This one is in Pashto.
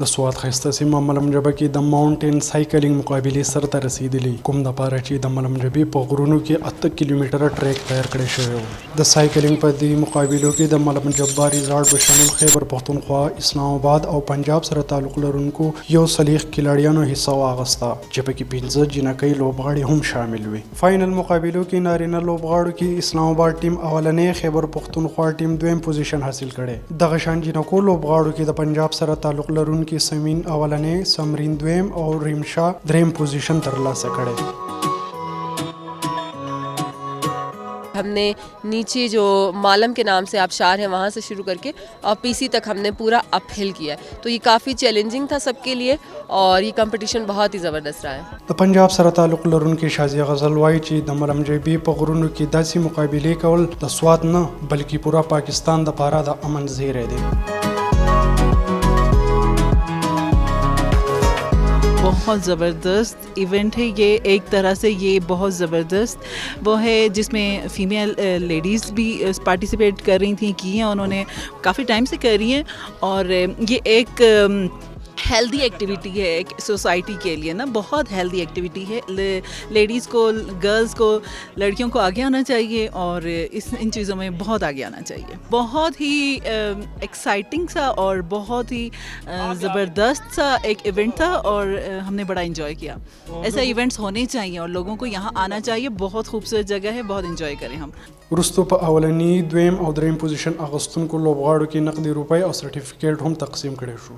د سوات خسته سیمه ملمجبه کې د ماونټین سایکلینګ مقابلې سر ته رسیدلې، کوم د پاره چې د ملمجبې په غرونو کې 8 کیلومتره ټریک تیار کړی شوی و. د سایکلینګ په دې مقابلو کې د ملمجبه ریزالټ په شمول خیبر پختونخوا، اسلام آباد او پنجاب سره تعلق لرونکو یو سلیخ کلاړیانو حصہ واغسته چې پکې 15 جنکۍ لوبغاړي هم شامل وي. فائنل مقابلو کې نارینه لوبغاړو کې اسلام آباد ټیم اولنې، خیبر پختونخوا ټیم دویم پوزیشن حاصل کړي. دغه شان جنکو لوبغاړو کې د پنجاب سره تعلق لرونکو سمین اولنې، سمرین دویم او ریمشا دریم پوزیشن ترلاسه کړي. हमने नीचे जो मालम के नाम से आबशार है वहाँ से शुरू करके और पीसी तक हमने पूरा अपहिल किया है, तो ये काफ़ी चैलेंजिंग था सबके लिए और ये कंपटीशन बहुत ही ज़बरदस्त रहा है. د پنجاب سره تعلق لرونکو شازیه غزل وایي چې د ملمجبې په غرونو کې داسې مقابلې کول د سوات نه بلکې پورا پاکستان د پاره د امن زیری دی. बहुत ज़बरदस्त इवेंट है ये, एक तरह से ये बहुत ज़बरदस्त वो है जिसमें फ़ीमेल लेडीज़ भी पार्टिसिपेट कर रही थी, की हैं उन्होंने, काफ़ी टाइम से कर रही हैं. और ये एक हेल्दी एक्टिविटी है एक सोसाइटी के लिए ना, बहुत हेल्दी एक्टिविटी है. लेडीज़ को, गर्ल्स को, लड़कियों को आगे आना चाहिए और इन चीज़ों में बहुत आगे आना चाहिए. बहुत ही एक्साइटिंग सा और बहुत ही ज़बरदस्त सा एक इवेंट था और हमने बड़ा इन्जॉय किया. ऐसा इवेंट्स होने चाहिए और लोगों को यहाँ आना चाहिए. बहुत खूबसूरत जगह है, बहुत इन्जॉय करें हम. वरुستو په اولنی، دویم او دریم پوزیشن اغوستونکو لوبغاړو کې نقدي روپۍ او سرټیفیکیټ هم تقسیم کړي شو.